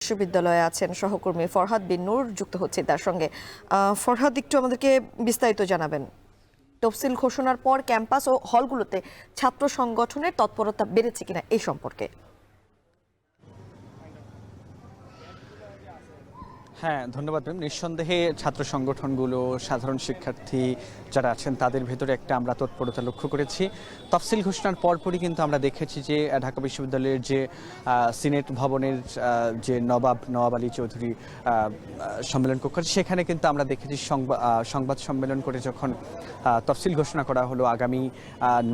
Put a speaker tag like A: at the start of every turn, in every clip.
A: বিশ্ববিদ্যালয়ে আছেন সহকর্মী ফরহাদ বিন নূর, যুক্ত হচ্ছে তার সঙ্গে। ফরহাদ, একটু আমাদেরকে বিস্তারিত জানাবেন। তফসিল ঘোষণার পর ক্যাম্পাস ও হলগুলোতে ছাত্র সংগঠনের তৎপরতা বেড়েছে কিনা এই সম্পর্কে।
B: হ্যাঁ, ধন্যবাদ ম্যাম। নিঃসন্দেহে ছাত্র সংগঠনগুলো, সাধারণ শিক্ষার্থী যারা আছেন তাদের ভেতরে একটা আমরা তৎপরতা লক্ষ্য করেছি। তফসিল ঘোষণার পরপরই কিন্তু আমরা দেখেছি যে ঢাকা বিশ্ববিদ্যালয়ের যে সিনেট ভবনের যে নবাব আলী চৌধুরী সম্মেলন কক্ষ, সেখানে কিন্তু আমরা দেখেছি সংবাদ সম্মেলন করে যখন তফসিল ঘোষণা করা হলো আগামী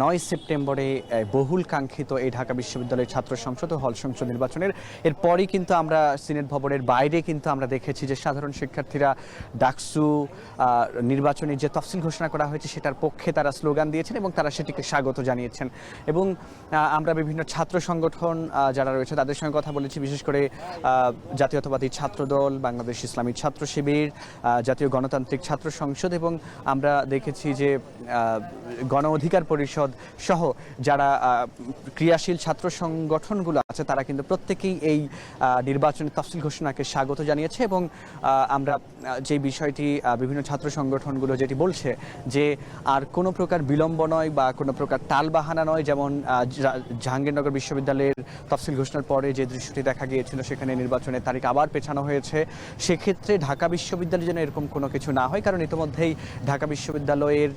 B: 9 সেপ্টেম্বরে বহুল কাঙ্ক্ষিত এই ঢাকা বিশ্ববিদ্যালয়ের ছাত্র সংসদ ও হল সংসদ নির্বাচনের এরপরই কিন্তু আমরা সিনেট ভবনের বাইরে কিন্তু আমরা দেখেছি যে সাধারণ শিক্ষার্থীরা ডাকসু নির্বাচনের যে তফসিল ঘোষণা করা হয়েছে সেটার পক্ষে তারা স্লোগান দিয়েছেন এবং তারা সেটিকে স্বাগত জানিয়েছেন। এবং আমরা বিভিন্ন ছাত্র সংগঠন যারা রয়েছে তাদের সঙ্গে কথা বলেছি, বিশেষ করে জাতীয়তাবাদী ছাত্রদল, বাংলাদেশ ইসলামী ছাত্র শিবির, জাতীয় গণতান্ত্রিক ছাত্র সংসদ, এবং আমরা দেখেছি যে গণ অধিকার পরিষদ সহ যারা ক্রিয়াশীল ছাত্র সংগঠনগুলো আছে তারা কিন্তু প্রত্যেকেই এই নির্বাচনের তফসিল ঘোষণাকে স্বাগত জানিয়েছে। এবং আমরা যে বিষয়টি বিভিন্ন ছাত্র সংগঠনগুলো যেটি বলছে যে আর কোনো প্রকার বিলম্ব নয় বা কোনো প্রকার টালবাহানা নয়, যেমন জাহাঙ্গীরনগর বিশ্ববিদ্যালয়ের তফসিল ঘোষণার পরে যে দৃশ্যটি দেখা গিয়েছিল সেখানে নির্বাচনের তারিখ আবার পেছানো হয়েছে, সেক্ষেত্রে ঢাকা বিশ্ববিদ্যালয়ে যেন এরকম কোনো কিছু না হয়। কারণ ইতিমধ্যেই ঢাকা বিশ্ববিদ্যালয়ের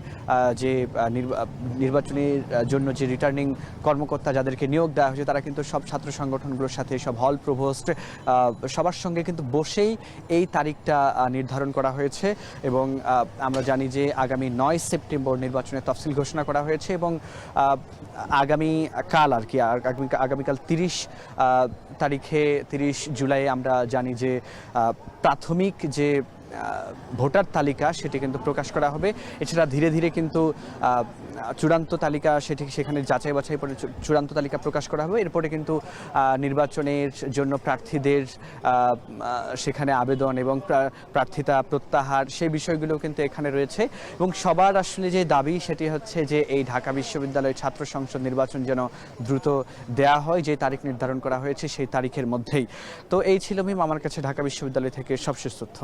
B: যে নির্বাচনের জন্য যে রিটার্নিং কর্মকর্তা যাদেরকে নিয়োগ দেওয়া হয়েছে তারা কিন্তু সব ছাত্র সংগঠনগুলোর সাথে, সব হল প্রভোস্ট সবার সঙ্গে কিন্তু বসেই এই তারিখটা নির্ধারণ করা হয়েছে। এবং আমরা জানি যে আগামী 9 সেপ্টেম্বর নির্বাচনের তফসিল ঘোষণা করা হয়েছে এবং আগামীকাল আর কি আগামীকাল 30 তারিখে 30 জুলাই আমরা জানি যে প্রাথমিক যে ভোটার তালিকা সেটি কিন্তু প্রকাশ করা হবে। এছাড়া ধীরে ধীরে কিন্তু চূড়ান্ত তালিকা সেখানে যাচাই বাছাই করে চূড়ান্ত তালিকা প্রকাশ করা হবে। এরপরে কিন্তু নির্বাচনের জন্য প্রার্থীদের সেখানে আবেদন এবং প্রার্থিতা প্রত্যাহার সেই বিষয়গুলো কিন্তু এখানে রয়েছে। এবং সবার আসলে যে দাবি সেটি হচ্ছে যে এই ঢাকা বিশ্ববিদ্যালয়ের ছাত্র সংসদ নির্বাচন যেন দ্রুত দেয়া হয়, যে তারিখ নির্ধারণ করা হয়েছে সেই তারিখের মধ্যেই। তো এই ছিল মিম আমার কাছে ঢাকা বিশ্ববিদ্যালয় থেকে সবশেষ তথ্য।